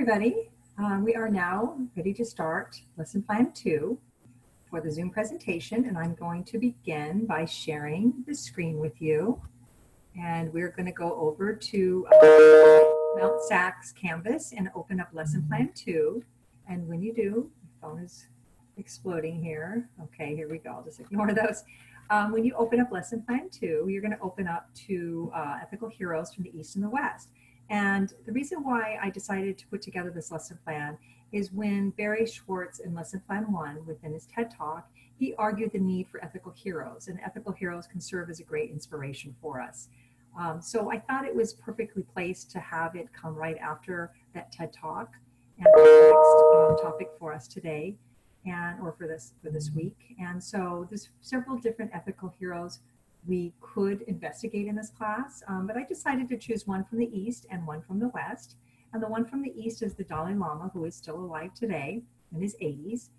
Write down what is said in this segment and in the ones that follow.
everybody. We are now ready to start lesson plan 2 for the Zoom presentation, and I'm going to begin by sharing the screen with you. And we're going to go over to Mount Sachs Canvas and open up lesson plan 2. And when you do, the phone is exploding here. Okay, here we go. I'll just ignore those. When you open up lesson plan 2, you're going to open up to ethical heroes from the East and the West. And the reason why I decided to put together this lesson plan is when Barry Schwartz in lesson plan 1 within his TED Talk, he argued the need for ethical heroes, and ethical heroes can serve as a great inspiration for us. So I thought it was perfectly placed to have it come right after that TED Talk and the next topic for us today, or for this week. And so there's several different ethical heroes we could investigate in this class, but I decided to choose one from the East and one from the West. And the one from the East is the Dalai Lama, who is still alive today in his 80s.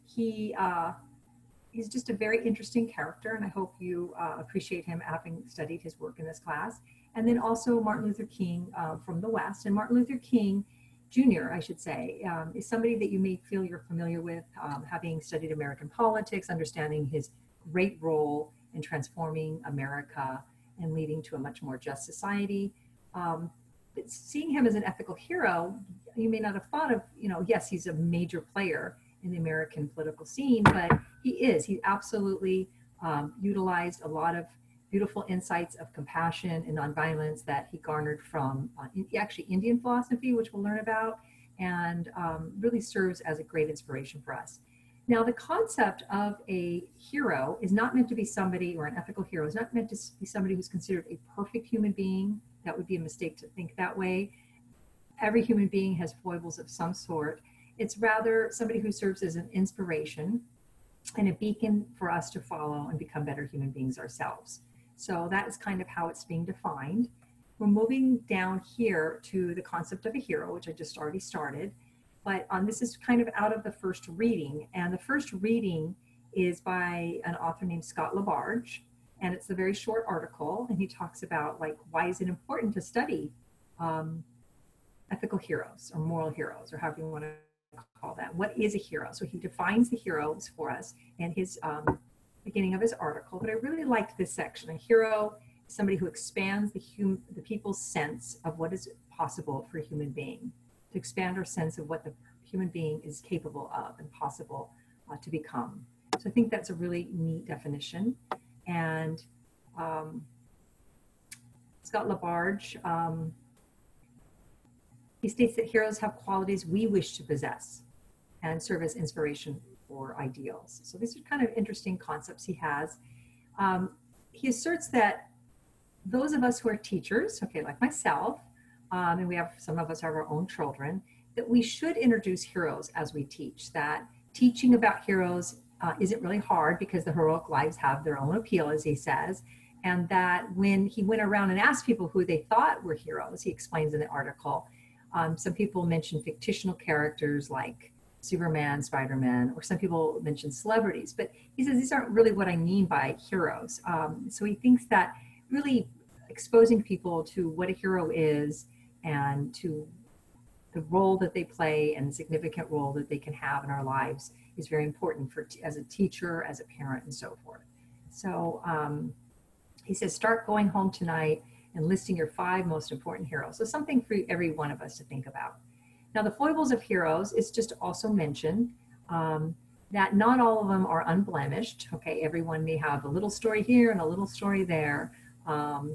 He's just a very interesting character, and I hope you appreciate him having studied his work in this class. And then also Martin Luther King from the West. And Martin Luther King Jr., I should say, is somebody that you may feel you're familiar with, having studied American politics, understanding his great role in transforming America and leading to a much more just society. But seeing him as an ethical hero, you may not have thought of, yes, he's a major player in the American political scene, but he absolutely utilized a lot of beautiful insights of compassion and nonviolence that he garnered from actually Indian philosophy, which we'll learn about, and really serves as a great inspiration for us. Now, the concept of a hero is not meant to be somebody, or an ethical hero is not meant to be somebody who's considered a perfect human being. That would be a mistake to think that way. Every human being has foibles of some sort. It's rather somebody who serves as an inspiration and a beacon for us to follow and become better human beings ourselves. So that is kind of how it's being defined. We're moving down here to the concept of a hero, which I just already started. But this is kind of out of the first reading. And the first reading is by an author named Scott LaBarge. And it's a very short article. And he talks about, why is it important to study ethical heroes or moral heroes, or however you want to call that. What is a hero? So he defines the heroes for us in his beginning of his article. But I really liked this section. A hero is somebody who expands the people's sense of what is possible for a human being, to expand our sense of what the human being is capable of and possible to become. So I think that's a really neat definition. And Scott LaBarge, he states that heroes have qualities we wish to possess and serve as inspiration for ideals. So these are kind of interesting concepts he has. He asserts that those of us who are teachers, like myself, and some of us have our own children, that we should introduce heroes as we teach, that teaching about heroes isn't really hard because the heroic lives have their own appeal, as he says, and that when he went around and asked people who they thought were heroes, he explains in the article, some people mention fictional characters like Superman, Spider-Man, or some people mention celebrities, but he says these aren't really what I mean by heroes. So he thinks that really exposing people to what a hero is and to the role that they play and the significant role that they can have in our lives is very important as a teacher, as a parent, and so forth. So he says, start going home tonight and listing your 5 most important heroes. So something for every one of us to think about. Now, the foibles of heroes is just to also mention that not all of them are unblemished. Everyone may have a little story here and a little story there.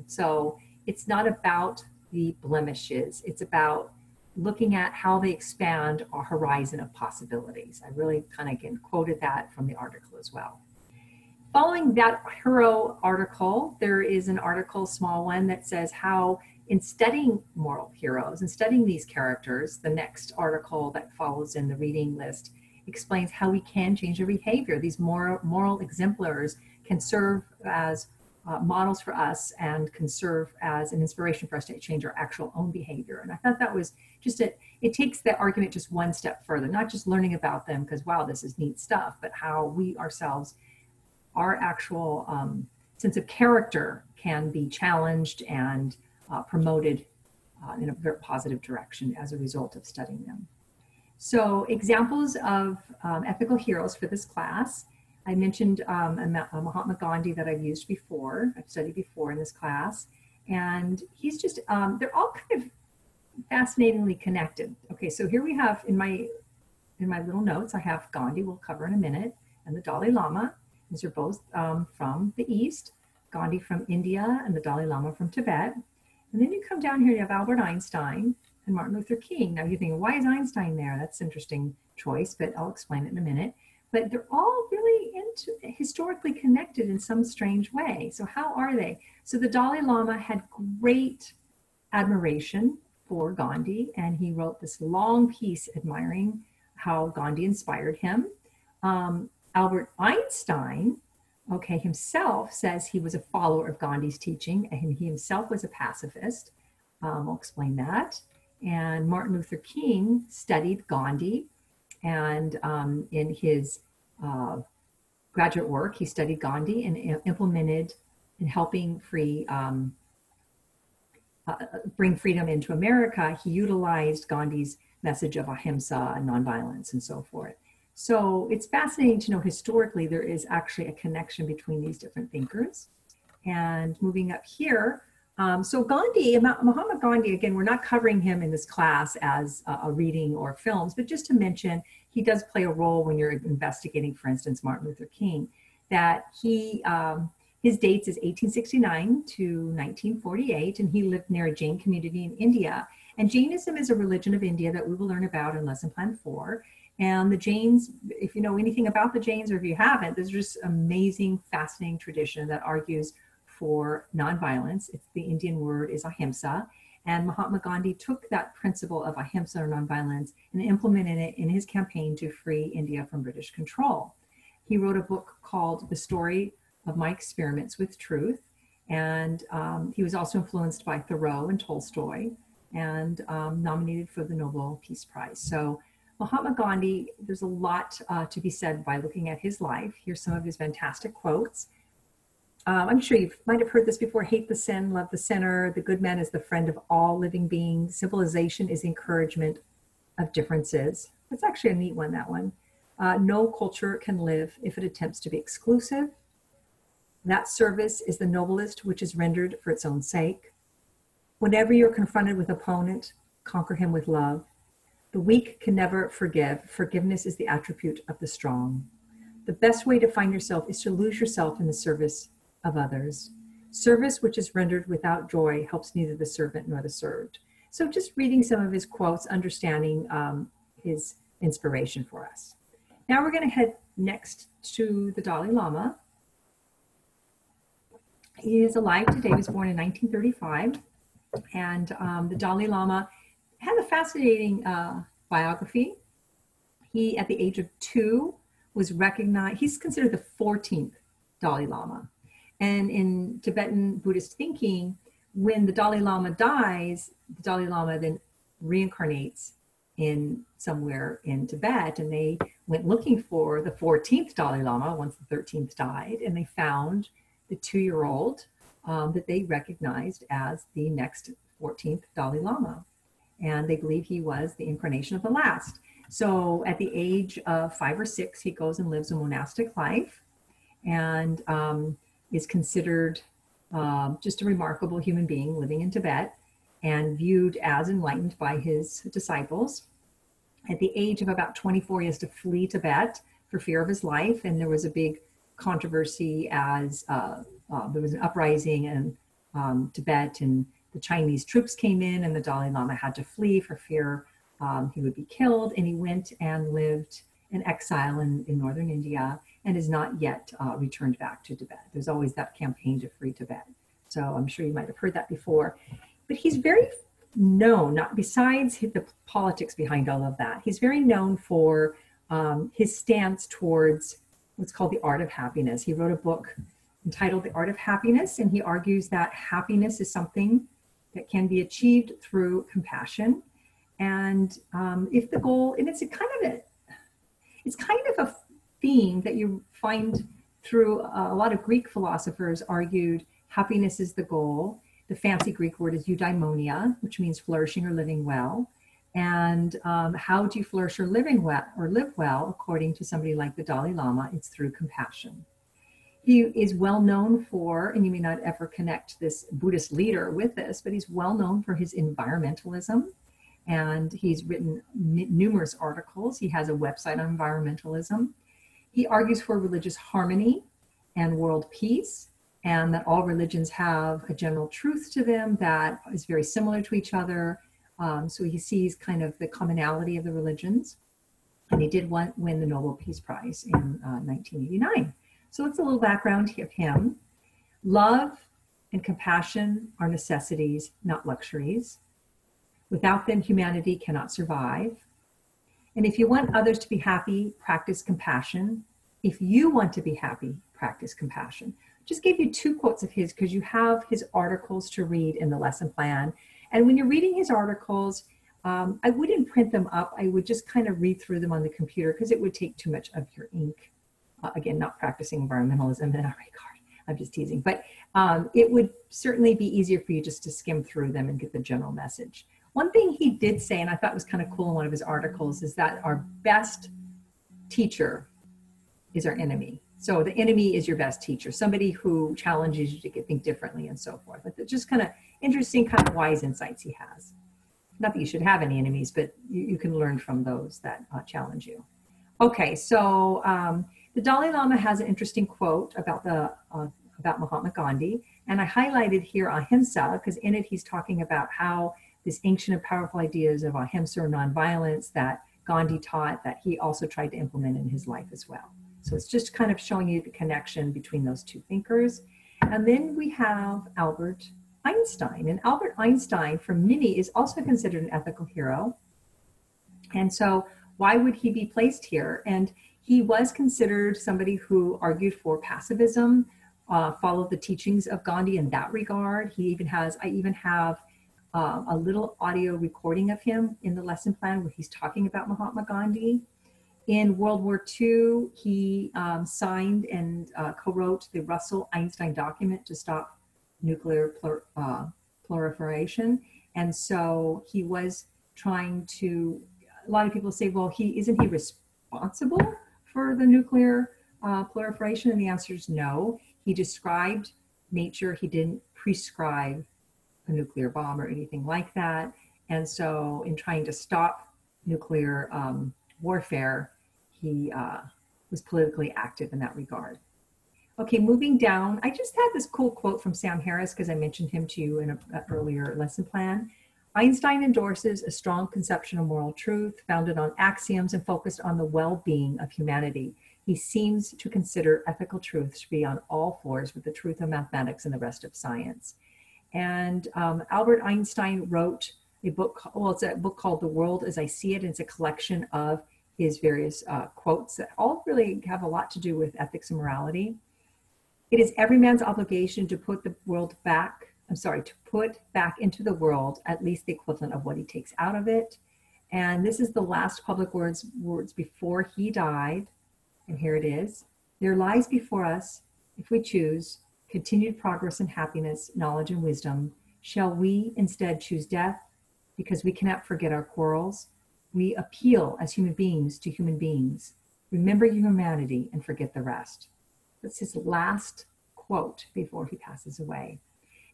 So it's not about the blemishes. It's about looking at how they expand our horizon of possibilities. I really kind of quoted that from the article as well. Following that hero article, there is an article, small one, that says how in studying moral heroes and studying these characters, the next article that follows in the reading list explains how we can change our behavior. These moral exemplars can serve as models for us and can serve as an inspiration for us to change our actual own behavior. And I thought that was just it takes the argument just one step further, not just learning about them because, wow, this is neat stuff, but how we ourselves, our actual sense of character can be challenged and promoted in a very positive direction as a result of studying them. So examples of ethical heroes for this class. I mentioned Mahatma Gandhi that I've used before, I've studied before in this class. And he's just, they're all kind of fascinatingly connected. Okay, so here we have in my little notes, I have Gandhi, we'll cover in a minute, and the Dalai Lama. These are both from the East, Gandhi from India and the Dalai Lama from Tibet. And then you come down here, you have Albert Einstein and Martin Luther King. Now you're thinking, why is Einstein there? That's an interesting choice, but I'll explain it in a minute. But they're all really historically connected in some strange way. So how are they? So the Dalai Lama had great admiration for Gandhi, and he wrote this long piece admiring how Gandhi inspired him. Albert Einstein, okay, himself says he was a follower of Gandhi's teaching, and he himself was a pacifist. I'll explain that. And Martin Luther King studied Gandhi, and in his graduate work, he studied Gandhi and implemented in helping bring freedom into America. He utilized Gandhi's message of ahimsa and nonviolence and so forth. So it's fascinating to know historically there is actually a connection between these different thinkers. And moving up here, so Gandhi, Mahatma Gandhi, again, we're not covering him in this class as a reading or films, but just to mention, he does play a role when you're investigating, for instance, Martin Luther King, that his dates is 1869 to 1948, and he lived near a Jain community in India. And Jainism is a religion of India that we will learn about in lesson plan 4. And the Jains, if you know anything about the Jains, or if you haven't, there's just amazing, fascinating tradition that argues for nonviolence. The Indian word is ahimsa. And Mahatma Gandhi took that principle of ahimsa or nonviolence and implemented it in his campaign to free India from British control. He wrote a book called The Story of My Experiments with Truth. And he was also influenced by Thoreau and Tolstoy, and nominated for the Nobel Peace Prize. So Mahatma Gandhi, there's a lot to be said by looking at his life. Here's some of his fantastic quotes. I'm sure you might have heard this before. Hate the sin, love the sinner. The good man is the friend of all living beings. Civilization is encouragement of differences. That's actually a neat one, that one. No culture can live if it attempts to be exclusive. That service is the noblest which is rendered for its own sake. Whenever you're confronted with an opponent, conquer him with love. The weak can never forgive. Forgiveness is the attribute of the strong. The best way to find yourself is to lose yourself in the service of others. Service which is rendered without joy helps neither the servant nor the served. So just reading some of his quotes, understanding his inspiration for us. Now we're going to head next to the Dalai Lama. He is alive today. He was born in 1935. And the Dalai Lama had a fascinating biography. He, at the age of 2, was recognized. He's considered the 14th Dalai Lama. And in Tibetan Buddhist thinking, when the Dalai Lama dies, the Dalai Lama then reincarnates in somewhere in Tibet. And they went looking for the 14th Dalai Lama once the 13th died. And they found the 2-year-old that they recognized as the next 14th Dalai Lama. And they believe he was the incarnation of the last. So at the age of 5 or 6, he goes and lives a monastic life, and is considered just a remarkable human being living in Tibet and viewed as enlightened by his disciples. At the age of about 24, he has to flee Tibet for fear of his life. And there was a big controversy as there was an uprising in Tibet, and the Chinese troops came in, and the Dalai Lama had to flee for fear he would be killed. And he went and lived in exile in northern India, and is not yet returned back to Tibet. There's always that campaign to free Tibet. So I'm sure you might have heard that before. But he's very known, not besides the politics behind all of that, he's very known for his stance towards what's called the art of happiness. He wrote a book entitled The Art of Happiness, and he argues that happiness is something that can be achieved through compassion. And if the goal, and it's kind of a theme that you find through a lot of Greek philosophers argued happiness is the goal. The fancy Greek word is eudaimonia, which means flourishing or living well. And how do you flourish or living well or live well, according to somebody like the Dalai Lama? It's through compassion. He is well known for, and you may not ever connect this Buddhist leader with this, but he's well known for his environmentalism. And he's written numerous articles. He has a website on environmentalism. He argues for religious harmony and world peace, and that all religions have a general truth to them that is very similar to each other. So he sees kind of the commonality of the religions. And he did win the Nobel Peace Prize in 1989. So that's a little background of him. Love and compassion are necessities, not luxuries. Without them, humanity cannot survive. And if you want others to be happy, practice compassion. If you want to be happy, practice compassion. Just gave you 2 quotes of his because you have his articles to read in the lesson plan. And when you're reading his articles, I wouldn't print them up. I would just kind of read through them on the computer because it would take too much of your ink. Again, not practicing environmentalism in that regard. I'm just teasing. But it would certainly be easier for you just to skim through them and get the general message. One thing he did say, and I thought was kind of cool in one of his articles, is that our best teacher is our enemy. So the enemy is your best teacher, somebody who challenges you to think differently and so forth. But just kind of interesting, kind of wise insights he has. Not that you should have any enemies, but you can learn from those that challenge you. Okay, so the Dalai Lama has an interesting quote about Mahatma Gandhi, and I highlighted here ahimsa because in it he's talking about how this ancient and powerful ideas of ahimsa or nonviolence that Gandhi taught, that he also tried to implement in his life as well. So it's just kind of showing you the connection between those 2 thinkers. And then we have Albert Einstein. And Albert Einstein, for many, is also considered an ethical hero. And so why would he be placed here? And he was considered somebody who argued for pacifism, followed the teachings of Gandhi in that regard. I even have a little audio recording of him in the lesson plan where he's talking about Mahatma Gandhi. In World War II, he signed and co-wrote the Russell-Einstein document to stop nuclear proliferation. And so he was trying to, a lot of people say, well, isn't he responsible for the nuclear proliferation? And the answer is no. He described nature. He didn't prescribe a nuclear bomb or anything like that. And so in trying to stop nuclear warfare, he was politically active in that regard. Okay, moving down, I just had this cool quote from Sam Harris because I mentioned him to you in an earlier lesson plan. Einstein endorses a strong conception of moral truth founded on axioms and focused on the well-being of humanity. He seems to consider ethical truths to be on all fours with the truth of mathematics and the rest of science. And Albert Einstein wrote a book, it's a book called The World as I See It. And it's a collection of his various quotes that all really have a lot to do with ethics and morality. It is every man's obligation to put back into the world at least the equivalent of what he takes out of it. And this is the last public words before he died. And here it is. There lies before us, if we choose, continued progress and happiness, knowledge and wisdom. Shall we instead choose death because we cannot forget our quarrels? We appeal as human beings to human beings. Remember your humanity and forget the rest. That's his last quote before he passes away.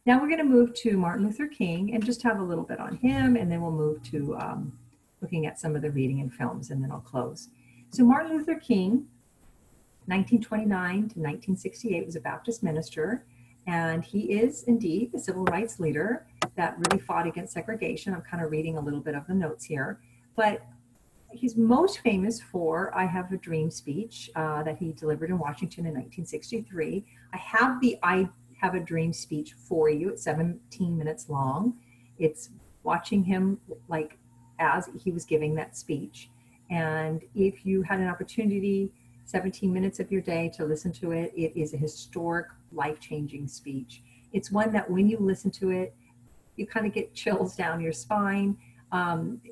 Now we're going to move to Martin Luther King and just have a little bit on him, and then we'll move to looking at some of the reading and films, and then I'll close. So Martin Luther King, 1929 to 1968, was a Baptist minister, and he is indeed a civil rights leader that really fought against segregation. I'm kind of reading a little bit of the notes here, but he's most famous for I Have a Dream speech that he delivered in Washington in 1963. I have the I Have a Dream speech for you. It's 17 minutes long. It's watching him like as he was giving that speech. And if you had an opportunity, 17 minutes of your day to listen to it, it is a historic, life-changing speech. It's one that when you listen to it, you kind of get chills down your spine.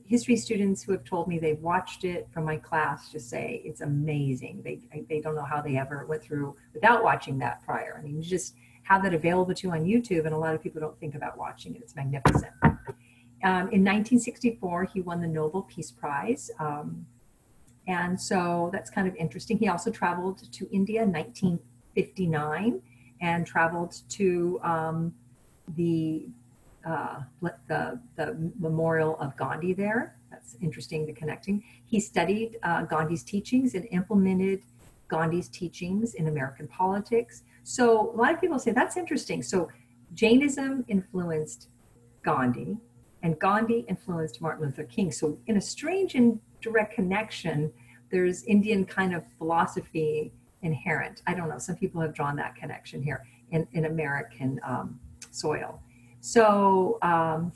History students who have told me they've watched it from my class just say it's amazing. They don't know how they ever went through without watching that prior. I mean, just have that available to you on YouTube, and a lot of people don't think about watching it. It's magnificent. In 1964, he won the Nobel Peace Prize. And so that's kind of interesting. He also traveled to India in 1959 and traveled to the memorial of Gandhi there. That's interesting, the connecting. He studied Gandhi's teachings and implemented Gandhi's teachings in American politics. So a lot of people say that's interesting. So Jainism influenced Gandhi, and Gandhi influenced Martin Luther King. So in a strange and direct connection, there's Indian kind of philosophy inherent. I don't know, some people have drawn that connection here in American soil. So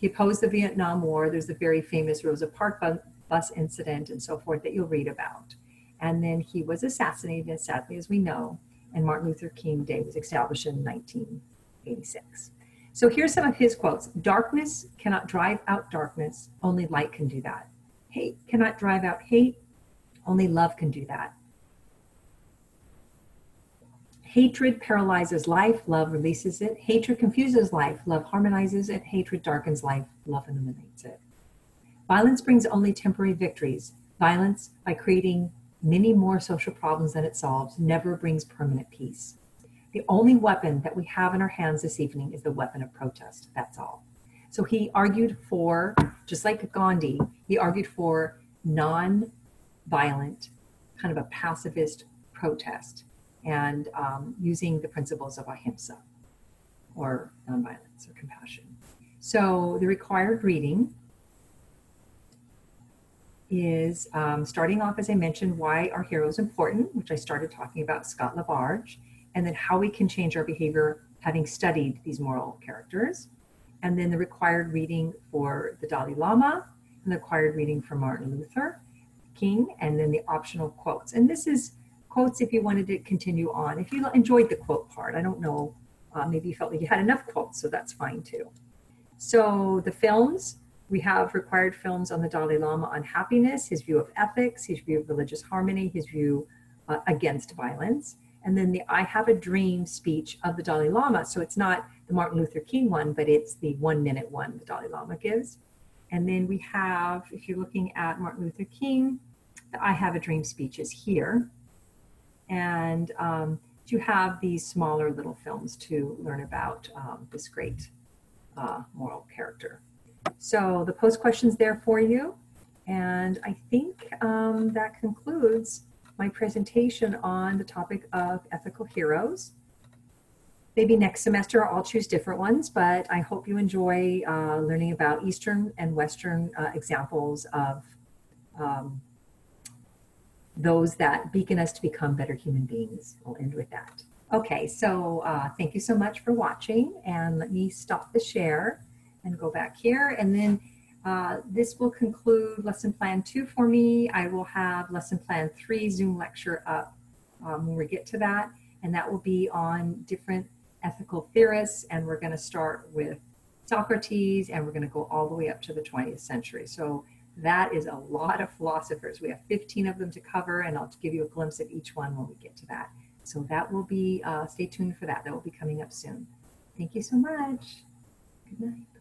he opposed the Vietnam War. There's a very famous Rosa Parks bus incident and so forth that you'll read about. And then he was assassinated, sadly, as we know, and Martin Luther King Day was established in 1986. So here's some of his quotes. Darkness cannot drive out darkness, only light can do that. Hate cannot drive out hate, only love can do that. Hatred paralyzes life, love releases it. Hatred confuses life, love harmonizes it. Hatred darkens life, love illuminates it. Violence brings only temporary victories. Violence, by creating many more social problems than it solves, never brings permanent peace. The only weapon that we have in our hands this evening is the weapon of protest. That's all. So he argued for, just like Gandhi, he argued for non-violent, kind of a pacifist protest, and using the principles of ahimsa, or nonviolence or compassion. So the required reading is starting off, as I mentioned, why are heroes important, which I started talking about, Scott LaBarge, and then how we can change our behavior having studied these moral characters. And then the required reading for the Dalai Lama, and the required reading for Martin Luther King, and then the optional quotes. And this is quotes if you wanted to continue on. If you enjoyed the quote part, I don't know, maybe you felt like you had enough quotes, so that's fine too. So the films, we have required films on the Dalai Lama on happiness, his view of ethics, his view of religious harmony, his view against violence. And then the I Have a Dream speech of the Dalai Lama. So it's not the Martin Luther King one, but it's the 1 minute one the Dalai Lama gives. And then we have, if you're looking at Martin Luther King, the I Have a Dream speech is here. And you have these smaller little films to learn about this great moral character. So the post question's there for you. And I think that concludes my presentation on the topic of ethical heroes. Maybe next semester I'll choose different ones, but I hope you enjoy learning about Eastern and Western examples of those that beacon us to become better human beings. I'll end with that. Okay, so thank you so much for watching, and let me stop the share and go back here. And then this will conclude lesson plan 2 for me. I will have lesson plan 3 Zoom lecture up when we get to that, and that will be on different ethical theorists, and we're going to start with Socrates, and we're going to go all the way up to the 20th century. So that is a lot of philosophers. We have 15 of them to cover, and I'll give you a glimpse of each one when we get to that. So that will be, stay tuned for that. That will be coming up soon. Thank you so much. Good night.